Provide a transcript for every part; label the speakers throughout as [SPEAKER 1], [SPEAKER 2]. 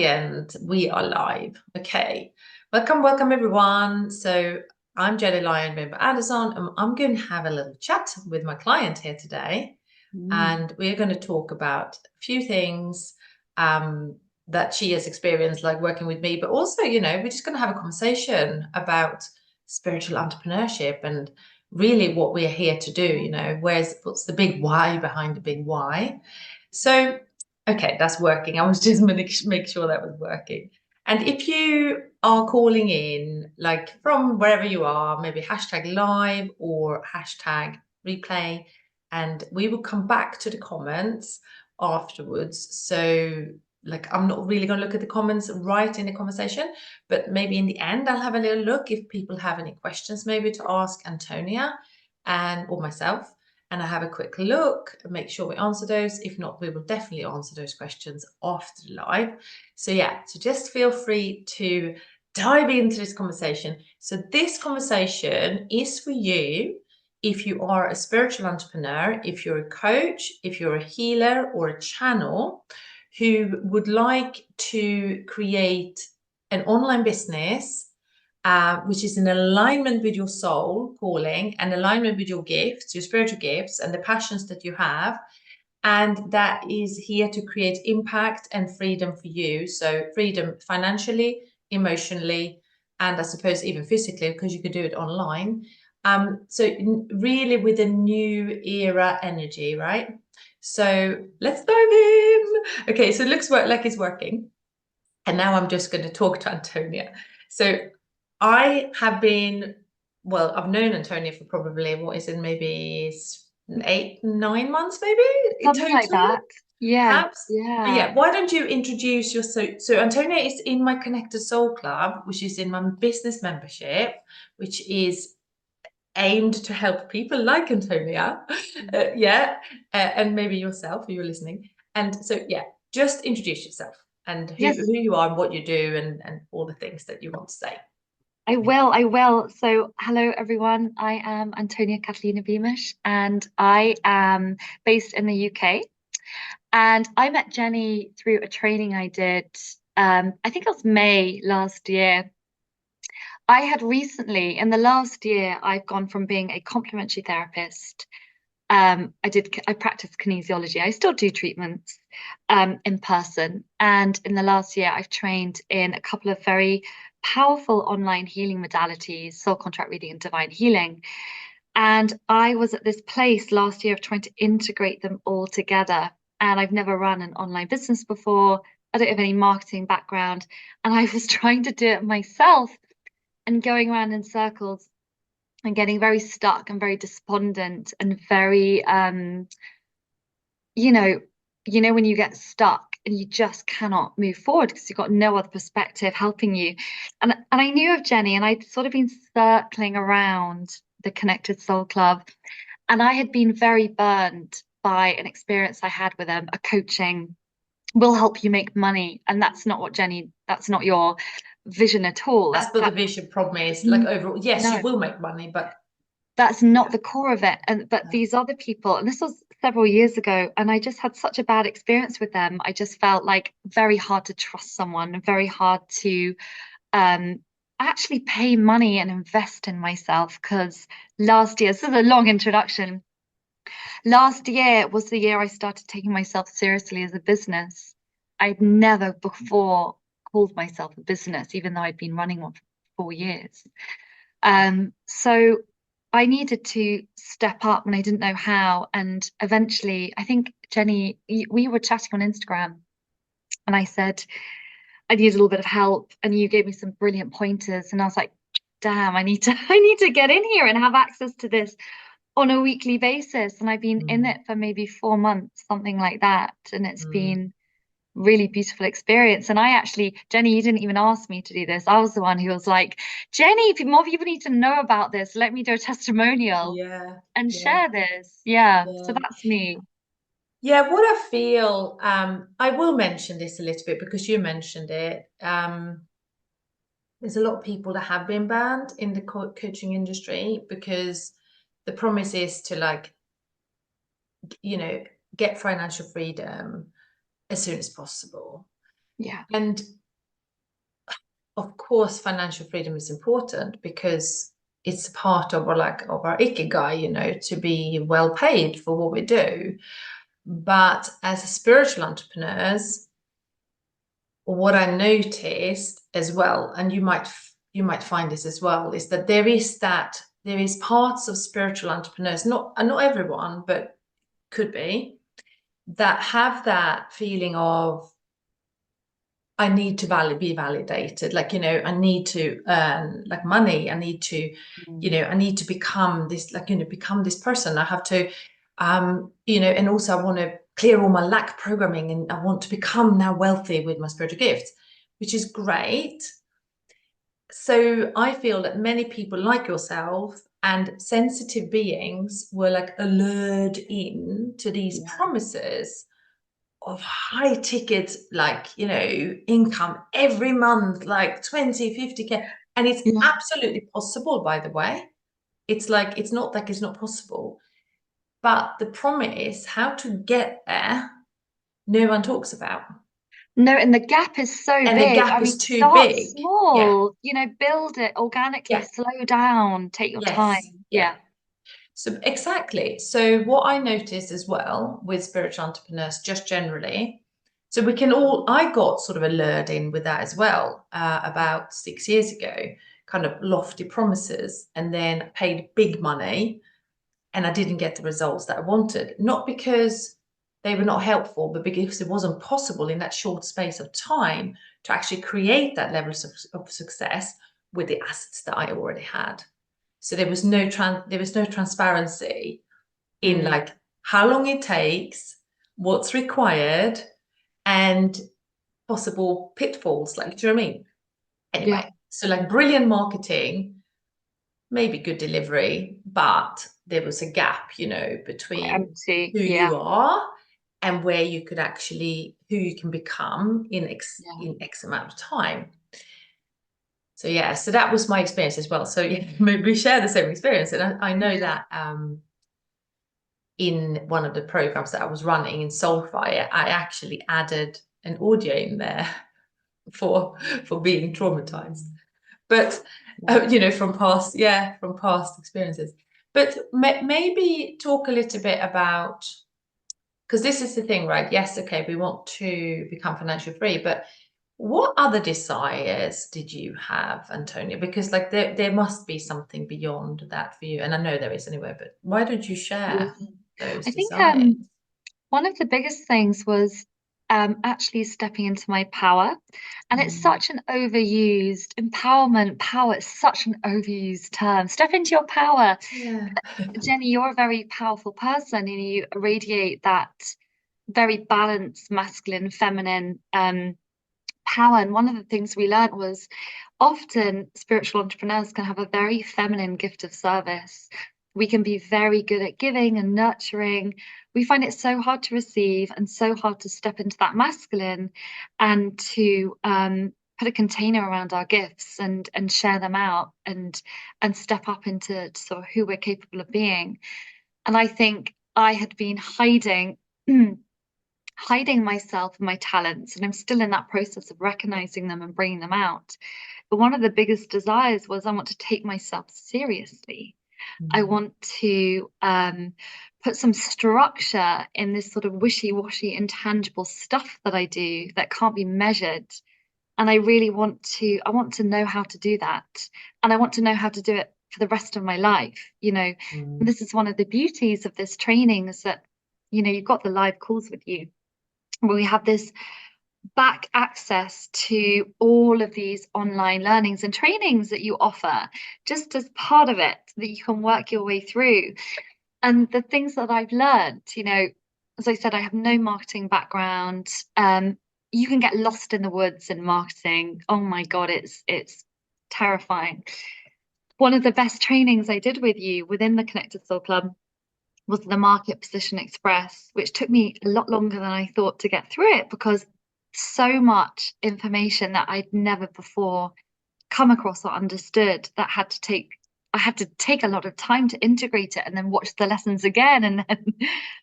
[SPEAKER 1] And we are live. Okay. Welcome everyone. So I'm Jelly Lion Bimber Addison, and I'm going to have a little chat with my client here today. And we're going to talk about a few things that she has experienced, like working with me, but also, we're just going to have a conversation about spiritual entrepreneurship and really what we are here to do, what's the big why behind the big why. So okay, that's working. I was just make sure that was working. And if you are calling in, like from wherever you are, maybe hashtag live or hashtag replay, and we will come back to the comments afterwards. So like, I'm not really going to look at the comments right in the conversation, but maybe in the end, I'll have a little look if people have any questions, maybe to ask Antonia or myself, and I have a quick look and make sure we answer those. If not, we will definitely answer those questions after the live. So yeah, so just feel free to dive into this conversation. So this conversation is for you if you are a spiritual entrepreneur, if you're a coach, if you're a healer or a channel who would like to create an online business which is in alignment with your soul calling and alignment with your gifts, your spiritual gifts, and the passions that you have. And that is here to create impact and freedom for you. So freedom financially, emotionally, and I suppose even physically, because you could do it online. So really with a new era energy, right? So let's dive in. Okay, so it looks like it's working. And now I'm just going to talk to Antonia. So I have been, well, I've known Antonia for probably, what is it, maybe 8, 9 months, maybe in
[SPEAKER 2] Something like
[SPEAKER 1] total,
[SPEAKER 2] that. Yeah,
[SPEAKER 1] perhaps. But
[SPEAKER 2] yeah.
[SPEAKER 1] yeah, why don't you introduce yourself? So Antonia is in my Connected Soul Club, which is in my business membership, which is aimed to help people like Antonia. Yeah, and maybe yourself, if you're listening. And so, yeah, just introduce yourself and
[SPEAKER 2] Yes,
[SPEAKER 1] who you are and what you do and all the things that you want to say.
[SPEAKER 2] I will. I will. So, hello, everyone. I am Antonia Catalina Beamish, and I am based in the UK. And I met Jenny through a training I did, I think it was May last year. I had recently, in the last year, I've gone from being a complementary therapist. I practice kinesiology. I still do treatments in person. And in the last year, I've trained in a couple of very powerful online healing modalities, soul contract reading and divine healing. And I was at this place last year of trying to integrate them all together. And I've never run an online business before. I don't have any marketing background. And I was trying to do it myself and going around in circles and getting very stuck and very despondent and very you know when you get stuck and you just cannot move forward because you've got no other perspective helping you. And I knew of Jenny, and I'd sort of been circling around the Connected Soul Club, and I had been very burned by an experience I had with them. A coaching will help you make money, and that's not your vision at all.
[SPEAKER 1] That's what the vision problem is. Like overall, yes, you
[SPEAKER 2] No,
[SPEAKER 1] will make money, but
[SPEAKER 2] that's not
[SPEAKER 1] yeah,
[SPEAKER 2] the core of it. And but
[SPEAKER 1] no.
[SPEAKER 2] these other people, and this was several years ago, and I just had such a bad experience with them. I just felt like very hard to trust someone, very hard to um actually pay money and invest in myself. Because last year, this is a long introduction. Last year was the year I started taking myself seriously as a business. I'd never before called myself a business, even though I'd been running one for 4 years. So I needed to step up and I didn't know how. And eventually, I think, Jenny, we were chatting on Instagram and I said, I need a little bit of help. And you gave me some brilliant pointers. And I was like, damn, I need to get in here and have access to this on a weekly basis. And I've been in
[SPEAKER 1] Mm,
[SPEAKER 2] it for maybe 4 months, something like that. And it's
[SPEAKER 1] mm.
[SPEAKER 2] been really beautiful experience. And I actually, Jenny, you didn't even ask me to do this. I was the one who was like, Jenny, more people need to know about this. Let me do a testimonial
[SPEAKER 1] Yeah,
[SPEAKER 2] and
[SPEAKER 1] yeah,
[SPEAKER 2] share this. Yeah. So
[SPEAKER 1] yeah.
[SPEAKER 2] that's me.
[SPEAKER 1] Yeah, what I feel, I will mention this a little bit because you mentioned it. There's a lot of people that have been banned in the coaching industry because the promise is to like, you know, get financial freedom as soon as possible.
[SPEAKER 2] Yeah.
[SPEAKER 1] And of course, financial freedom is important because it's part of our ikigai, to be well paid for what we do. But as spiritual entrepreneurs, what I noticed as well, and you might find this as well, is that there is parts of spiritual entrepreneurs, not everyone, but could be, that have that feeling of, I need to be validated. Like, I need to earn like money. I need to become this, like, become this person. I have to, and also I want to clear all my lack programming, and I want to become now wealthy with my spiritual gifts, which is great. So I feel that many people like yourself and sensitive beings were like allured in to these
[SPEAKER 2] Yeah.
[SPEAKER 1] promises of high ticket, like, income every month, like 20, 50K. And it's
[SPEAKER 2] Yeah.
[SPEAKER 1] absolutely possible, by the way. It's like, it's not like it's not possible. But the promise, how to get there, no one talks about.
[SPEAKER 2] No, and the gap is so
[SPEAKER 1] And the
[SPEAKER 2] big.
[SPEAKER 1] gap
[SPEAKER 2] I
[SPEAKER 1] is
[SPEAKER 2] mean,
[SPEAKER 1] too
[SPEAKER 2] start
[SPEAKER 1] big. Yeah,
[SPEAKER 2] small, build it organically,
[SPEAKER 1] yeah,
[SPEAKER 2] slow down, take your
[SPEAKER 1] yes,
[SPEAKER 2] time.
[SPEAKER 1] yeah.
[SPEAKER 2] Yeah.
[SPEAKER 1] So exactly. So what I noticed as well with spiritual entrepreneurs, just generally, so I got sort of allured in with that as well, about 6 years ago, kind of lofty promises, and then paid big money, and I didn't get the results that I wanted. Not because they were not helpful, but because it wasn't possible in that short space of time to actually create that level of success with the assets that I already had. So there was no transparency in
[SPEAKER 2] Mm.
[SPEAKER 1] like how long it takes, what's required, and possible pitfalls. Like, do you know what I mean?
[SPEAKER 2] Yeah.
[SPEAKER 1] Anyway, so like brilliant marketing, maybe good delivery, but there was a gap,
[SPEAKER 2] Quite
[SPEAKER 1] between
[SPEAKER 2] empty.
[SPEAKER 1] who
[SPEAKER 2] Yeah.
[SPEAKER 1] you are and who you can become in
[SPEAKER 2] Yeah.
[SPEAKER 1] X amount of time. So yeah, so that was my experience as well. So yeah, maybe we share the same experience. And I know
[SPEAKER 2] Yeah.
[SPEAKER 1] that in one of the programs that I was running in Soulfire, I actually added an audio in there for being traumatized. But
[SPEAKER 2] Yeah.
[SPEAKER 1] from past experiences. But maybe talk a little bit about, because this is the thing, right? Yes, okay, we want to become financially free, but what other desires did you have, Antonia? Because like there must be something beyond that for you. And I know there is anyway, but why don't you
[SPEAKER 2] Yeah.
[SPEAKER 1] share those
[SPEAKER 2] I think
[SPEAKER 1] desires?
[SPEAKER 2] one of the biggest things was actually stepping into my power. And it's
[SPEAKER 1] Mm.
[SPEAKER 2] such an overused empowerment, power is such an overused term. Step into your power.
[SPEAKER 1] Yeah.
[SPEAKER 2] Jenny, you're a very powerful person and you radiate that very balanced masculine, feminine power. And one of the things we learned was often spiritual entrepreneurs can have a very feminine gift of service. We can be very good at giving and nurturing. We find it so hard to receive and so hard to step into that masculine and to put a container around our gifts and share them out and step up into sort of who we're capable of being. And I think I had been hiding myself and my talents, and I'm still in that process of recognizing them and bringing them out. But one of the biggest desires was I want to take myself seriously. I
[SPEAKER 1] Mm.
[SPEAKER 2] want to put some structure in this sort of wishy-washy, intangible stuff that I do that can't be measured. And I want to know how to do that. And I want to know how to do it for the rest of my life. And
[SPEAKER 1] Mm.
[SPEAKER 2] this is one of the beauties of this training is that, you've got the live calls with you where we have this back access to all of these online learnings and trainings that you offer just as part of it that you can work your way through. And the things that I've learned, as I said, I have no marketing background. You can get lost in the woods in marketing. Oh my God, it's terrifying. One of the best trainings I did with you within the Connected Soul Club was the Market Position Express, which took me a lot longer than I thought to get through it because so much information that I'd never before come across or understood that I had to take a lot of time to integrate it and then watch the lessons again. And then,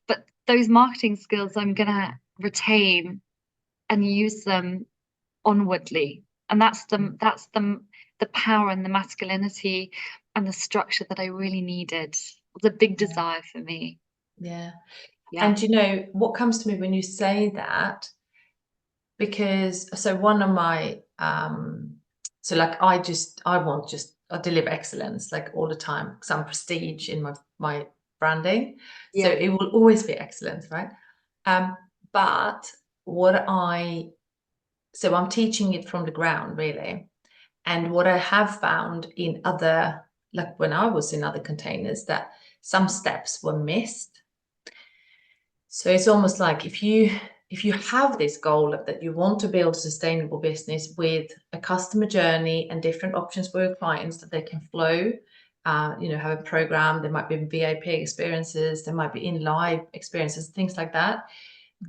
[SPEAKER 2] but those marketing skills I'm gonna retain and use them onwardly. And that's the power and the masculinity and the structure that I really needed. It was a big
[SPEAKER 1] Yeah.
[SPEAKER 2] desire for me.
[SPEAKER 1] Yeah.
[SPEAKER 2] Yeah.
[SPEAKER 1] And what comes to me when you say that, because so one of my so like I deliver excellence like all the time, some prestige in my branding. So
[SPEAKER 2] Yeah.
[SPEAKER 1] it will always be excellent, right? But what I so I'm teaching it from the ground really. And what I have found in other, like when I was in other containers, that some steps were missed. So it's almost like if you have this goal that you want to build a sustainable business with a customer journey and different options for your clients that they can flow, have a program, there might be VIP experiences, there might be in live experiences, things like that.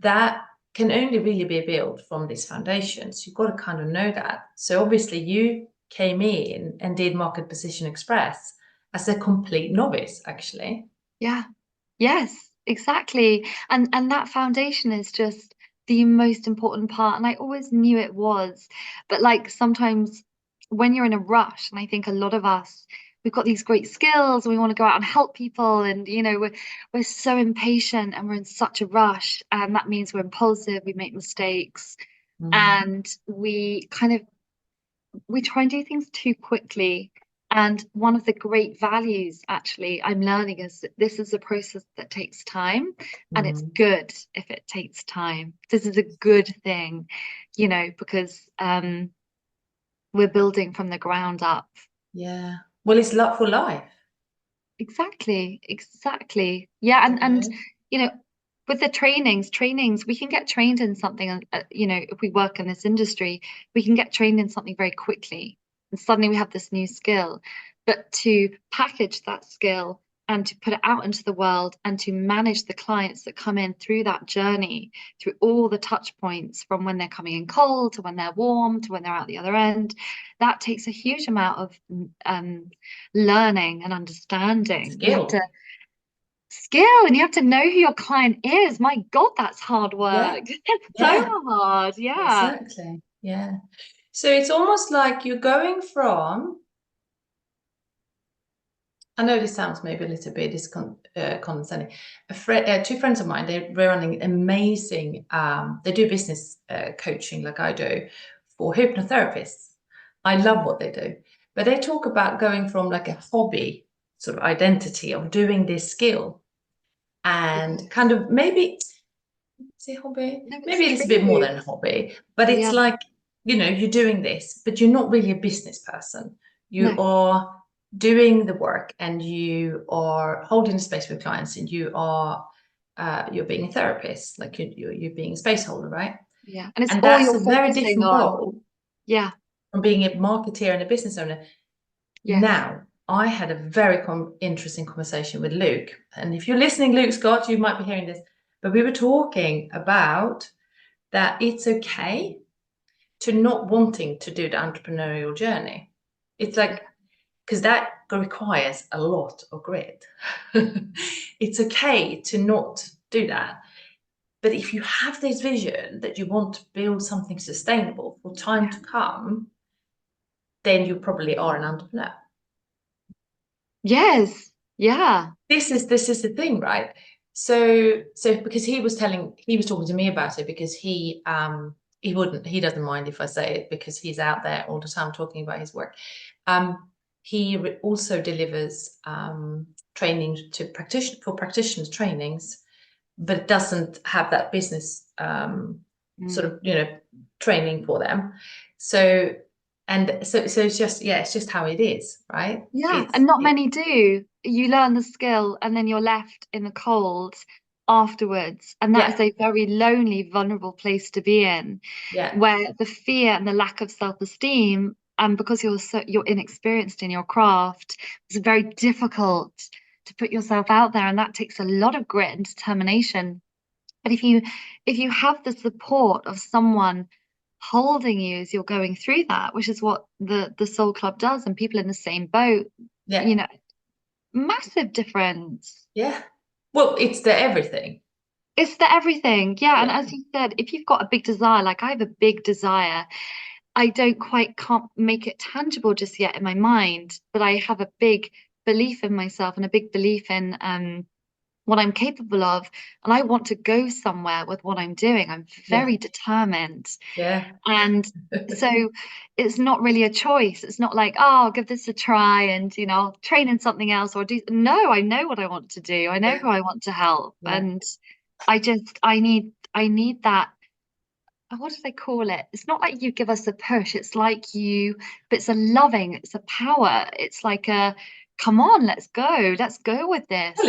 [SPEAKER 1] That can only really be built from this foundation. So you've got to kind of know that. So obviously you came in and did Market Position Express as a complete novice, actually.
[SPEAKER 2] Yeah. Yes, exactly. And that foundation is just the most important part. And I always knew it was. But like sometimes when you're in a rush, and I think a lot of us, we've got these great skills and we want to go out and help people. And we're so impatient and we're in such a rush. And that means we're impulsive, we make mistakes,
[SPEAKER 1] Mm.
[SPEAKER 2] and we try and do things too quickly. And one of the great values, actually, I'm learning is that this is a process that takes time, and it's
[SPEAKER 1] Mm.
[SPEAKER 2] good if it takes time. This is a good thing, because we're building from the ground up.
[SPEAKER 1] Yeah. Well, it's love for life,
[SPEAKER 2] Exactly, exactly. Yeah,
[SPEAKER 1] you
[SPEAKER 2] and
[SPEAKER 1] know?
[SPEAKER 2] you know, with the trainings, we can get trained in something, and if we work in this industry, we can get trained in something very quickly, and suddenly we have this new skill. But to package that skill and to put it out into the world and to manage the clients that come in through that journey, through all the touch points from when they're coming in cold to when they're warm to when they're out the other end, that takes a huge amount of learning and understanding. You have to
[SPEAKER 1] Skill.
[SPEAKER 2] skill and you have to know who your client is. My God, that's hard
[SPEAKER 1] Yeah.
[SPEAKER 2] work. It's so
[SPEAKER 1] Yeah.
[SPEAKER 2] hard. Yeah.
[SPEAKER 1] Exactly. Yeah. So it's almost like you're going from, I know this sounds maybe a little bit condescending. Two friends of mine, they're running amazing, they do business coaching like I do for hypnotherapists. I love what they do. But they talk about going from like a hobby sort of identity of doing this skill and
[SPEAKER 2] Yes.
[SPEAKER 1] kind of maybe it's a hobby,
[SPEAKER 2] No, it's
[SPEAKER 1] maybe it's a bit more
[SPEAKER 2] true.
[SPEAKER 1] than a hobby, but it's
[SPEAKER 2] Yeah.
[SPEAKER 1] like, you're doing this, but you're not really a business person. You
[SPEAKER 2] No.
[SPEAKER 1] are doing the work and you are holding the space with clients and you're being a therapist, like you're being a space holder, right?
[SPEAKER 2] Yeah. And it's
[SPEAKER 1] And
[SPEAKER 2] all
[SPEAKER 1] that's
[SPEAKER 2] you're
[SPEAKER 1] a very
[SPEAKER 2] focusing
[SPEAKER 1] different
[SPEAKER 2] on.
[SPEAKER 1] role
[SPEAKER 2] Yeah.
[SPEAKER 1] from being a marketeer and a business owner.
[SPEAKER 2] Yes.
[SPEAKER 1] Now, I had a very interesting conversation with Luke. And if you're listening, Luke Scott, you might be hearing this, but we were talking about that it's okay to not wanting to do the entrepreneurial journey. It's
[SPEAKER 2] Yeah.
[SPEAKER 1] like, because that requires a lot of grit. It's okay to not do that. But if you have this vision that you want to build something sustainable for time
[SPEAKER 2] Yeah.
[SPEAKER 1] to come, then you probably are an entrepreneur.
[SPEAKER 2] Yes. Yeah.
[SPEAKER 1] This is the thing, right? So because he was talking to me about it because he doesn't mind if I say it because he's out there all the time talking about his work. He also delivers training to practitioners trainings, but it doesn't have that business sort
[SPEAKER 2] Mm.
[SPEAKER 1] of training for them. So it's just, yeah, it's just how it is, right?
[SPEAKER 2] Yeah.
[SPEAKER 1] it's
[SPEAKER 2] And not
[SPEAKER 1] it,
[SPEAKER 2] many do. You learn the skill and then you're left in the cold afterwards. And that is
[SPEAKER 1] yeah,
[SPEAKER 2] a very lonely, vulnerable place to be in,
[SPEAKER 1] yeah.
[SPEAKER 2] where the fear and the lack of self-esteem, and because you're inexperienced in your craft, it's very difficult to put yourself out there, and that takes a lot of grit and determination. But if you have the support of someone holding you as you're going through that, which is what the Soul Club does, and people in the same boat, you
[SPEAKER 1] Yeah.
[SPEAKER 2] know, massive difference.
[SPEAKER 1] Yeah. Well, it's the everything.
[SPEAKER 2] It's the everything. Yeah. And
[SPEAKER 1] Yeah,
[SPEAKER 2] as you said, if you've got a big desire, like I have a big desire, I don't quite can't make it tangible just yet in my mind, but I have a big belief in myself and a big belief in what I'm capable of. And I want to go somewhere with what I'm doing. I'm
[SPEAKER 1] yeah,
[SPEAKER 2] very determined.
[SPEAKER 1] yeah,
[SPEAKER 2] And so it's not really a choice. It's not like, oh, I'll give this a try and, I'll train in something else or do. No, I know what I want to do. I know
[SPEAKER 1] yeah,
[SPEAKER 2] who I want to help.
[SPEAKER 1] yeah.
[SPEAKER 2] And I need that. What do they call it? It's not like you give us a push. It's like but it's a loving, it's a power. It's like come on, let's go with this.